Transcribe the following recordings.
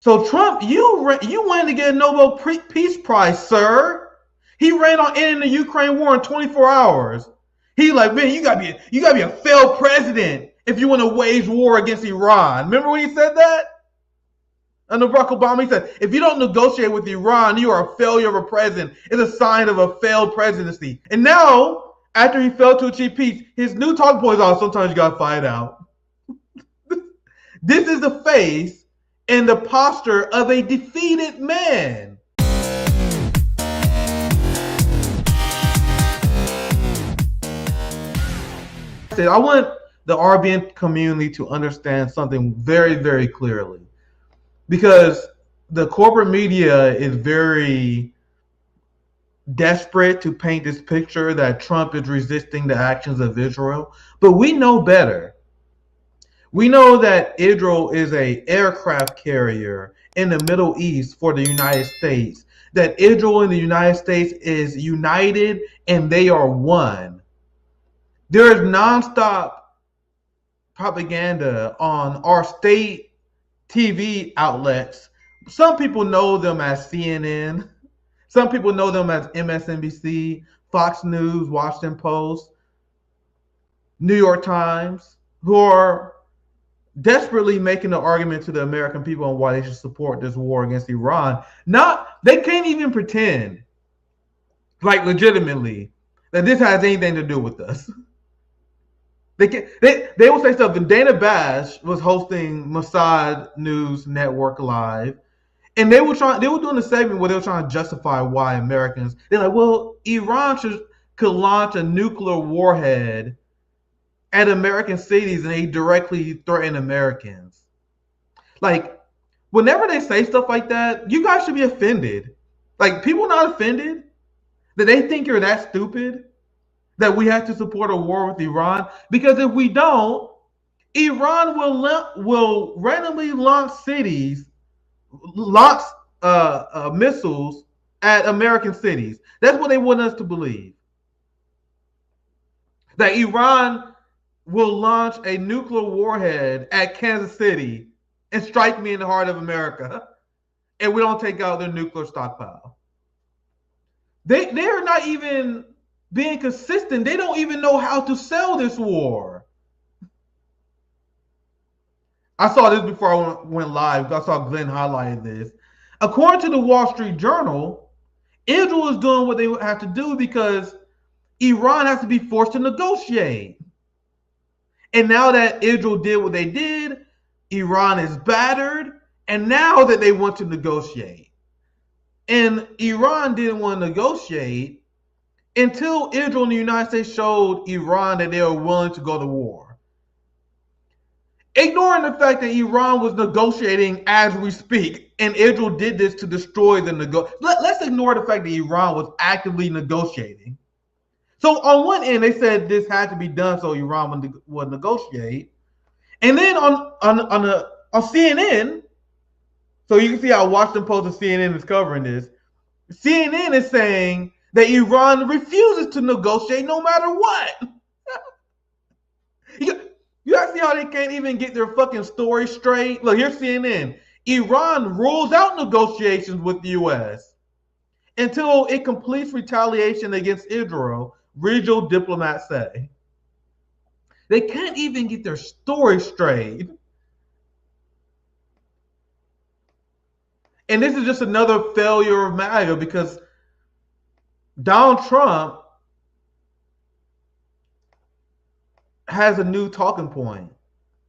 So Trump, you went to get a Nobel Peace Prize, sir. He ran on ending the Ukraine war in 24 hours. He like, man, you gotta be a failed president if you want to wage war against Iran. Remember when he said that? Under Barack Obama, he said, if you don't negotiate with Iran, you are a failure of a president. It's a sign of a failed presidency. And now, after he failed to achieve peace, his new talking point is, oh, sometimes you gotta fight out. This is the face and the posture of a defeated man. I want the RBN community to understand something very, very clearly, because the corporate media is very desperate to paint this picture that Trump is resisting the actions of Israel, but we know better. We know that Israel is an aircraft carrier in the Middle East for the United States, that Israel and the United States is united and they are one. There is nonstop propaganda on our state TV outlets. Some people know them as CNN. Some people know them as MSNBC, Fox News, Washington Post, New York Times, who are desperately making the argument to the American people on why they should support this war against Iran. They can't even pretend, like legitimately, that this has anything to do with us. They will say stuff. And Dana Bash was hosting Mossad News Network Live, and they were doing a segment where they were trying to justify why Americans. They're like, well, Iran could launch a nuclear warhead at American cities and they directly threaten Americans. Like, whenever they say stuff like that, you guys should be offended. Like, people are not offended that they think you're that stupid that we have to support a war with Iran, because if we don't, Iran will randomly launch missiles at American cities. That's what they want us to believe. That Iran will launch a nuclear warhead at Kansas City and strike me in the heart of America, and we don't take out their nuclear stockpile. They're not even being consistent. They don't even know how to sell this war. I saw this before I went live. I saw Glenn highlighted this. According to the Wall Street Journal, Israel is doing what they have to do because Iran has to be forced to negotiate. And now that Israel did what they did, Iran is battered, and now that they want to negotiate. And Iran didn't want to negotiate until Israel and the United States showed Iran that they were willing to go to war. Ignoring the fact that Iran was negotiating as we speak, and Israel did this to destroy the Let's ignore the fact that Iran was actively negotiating. So on one end, they said this had to be done so Iran would negotiate. And then on CNN, so you can see how Washington Post and CNN is covering this. CNN is saying that Iran refuses to negotiate no matter what. You guys see how they can't even get their fucking story straight? Look, here's CNN. Iran rules out negotiations with the U.S. until it completes retaliation against Israel, regional diplomats say. They can't even get their story straight. And this is just another failure of MAGA, because Donald Trump has a new talking point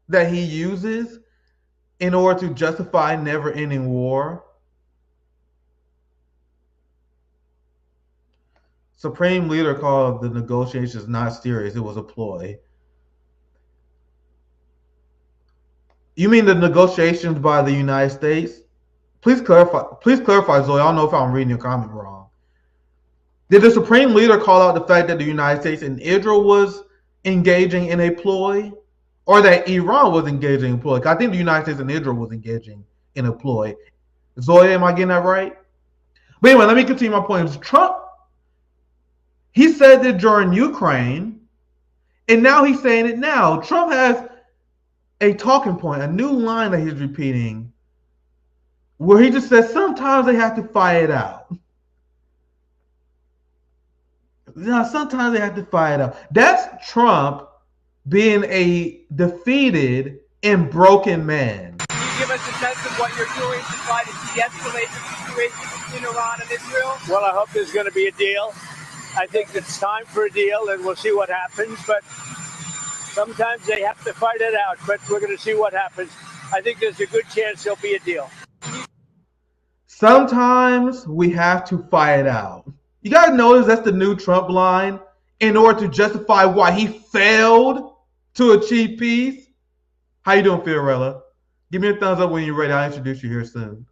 that he uses in order to justify never-ending war. Supreme leader called the negotiations not serious. It was a ploy. You mean the negotiations by the United States? Please clarify, Zoe. I don't know if I'm reading your comment wrong. Did the Supreme Leader call out the fact that the United States and Israel was engaging in a ploy, or that Iran was engaging in a ploy? I think the United States and Israel was engaging in a ploy. Zoe, am I getting that right? But anyway, let me continue my point. Trump, he said that during Ukraine, and now he's saying it now. Trump has a talking point, a new line that he's repeating where he just says sometimes they have to fight it out. Sometimes they have to fight it out. That's Trump being a defeated and broken man. Can you give us a sense of what you're doing to try to de-escalate the situation between Iran and Israel? Well, I hope there's going to be a deal. I think it's time for a deal, and we'll see what happens. But sometimes they have to fight it out, but we're going to see what happens. I think there's a good chance there'll be a deal. Sometimes we have to fight it out. You guys notice that's the new Trump line in order to justify why he failed to achieve peace. How you doing, Fiorella? Give me a thumbs up when you're ready. I'll introduce you here soon.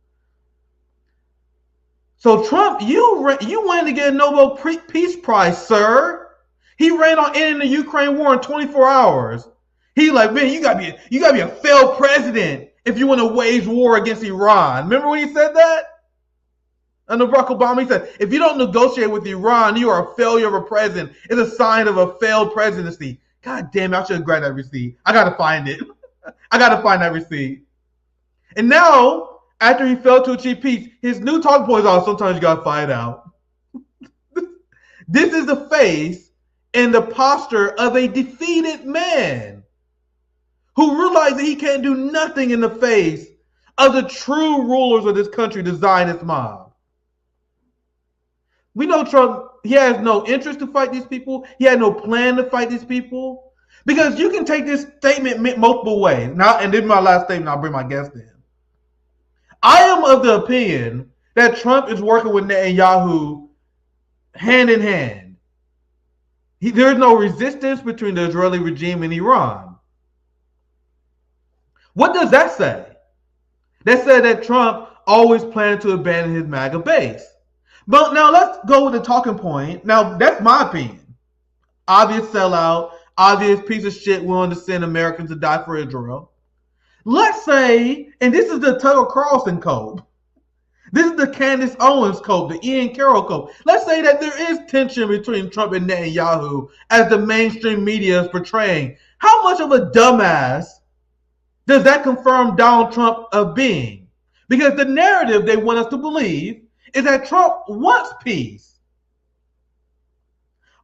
So Trump, you wanted to get a Nobel Peace Prize, sir. He ran on ending the Ukraine war in 24 hours. He like, man, you gotta be a failed president if you want to wage war against Iran. Remember when he said that? Under Barack Obama, he said, if you don't negotiate with Iran, you are a failure of a president. It's a sign of a failed presidency. God damn it, I should have grabbed that receipt. I gotta find it. I gotta find that receipt. And now, after he failed to achieve peace, his new talking point is, sometimes you gotta fight out. This is the face and the posture of a defeated man who realized that he can't do nothing in the face of the true rulers of this country, the Zionist mob. We know Trump, he has no interest to fight these people. He had no plan to fight these people. Because you can take this statement multiple ways. Now, and this is my last statement, I'll bring my guest in. I am of the opinion that Trump is working with Netanyahu hand in hand. There is no resistance between the Israeli regime and Iran. What does that say? That said that Trump always planned to abandon his MAGA base. But now let's go with the talking point. Now, that's my opinion. Obvious sellout, obvious piece of shit willing to send Americans to die for Israel. Let's say, and this is the Tucker Carlson code. This is the Candace Owens code, the Ian Carroll code. Let's say that there is tension between Trump and Netanyahu as the mainstream media is portraying. How much of a dumbass does that confirm Donald Trump of being? Because the narrative they want us to believe is that Trump wants peace.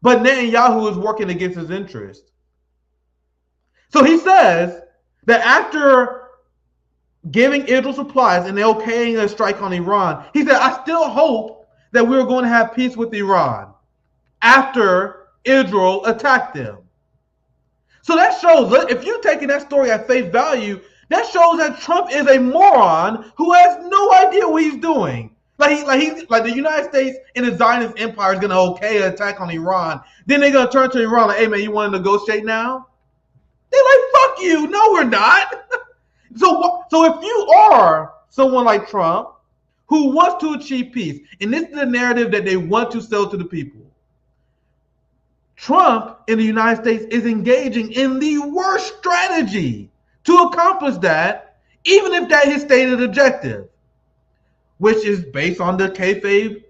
But Netanyahu is working against his interest. So he says that after giving Israel supplies and okaying a strike on Iran, he said, I still hope that we're going to have peace with Iran after Israel attacked them. So that shows, if you're taking that story at face value, that shows that Trump is a moron who has no idea what he's doing. Like the United States and the Zionist empire is going to okay an attack on Iran. Then they're going to turn to Iran like, hey, man, you want to negotiate now? They're like, fuck you. No, we're not. So if you are someone like Trump who wants to achieve peace, and this is the narrative that they want to sell to the people, Trump in the United States is engaging in the worst strategy to accomplish that, even if that is his stated objective, which is based on the kayfabe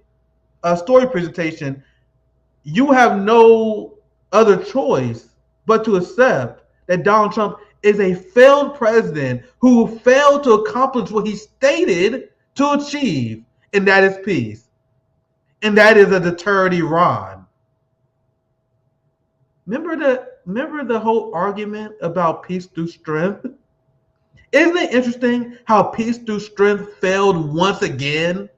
story presentation. You have no other choice but to accept that Donald Trump is a failed president who failed to accomplish what he stated to achieve, and that is peace. And that is a deterred Iran. Remember the whole argument about peace through strength? Isn't it interesting how peace through strength failed once again?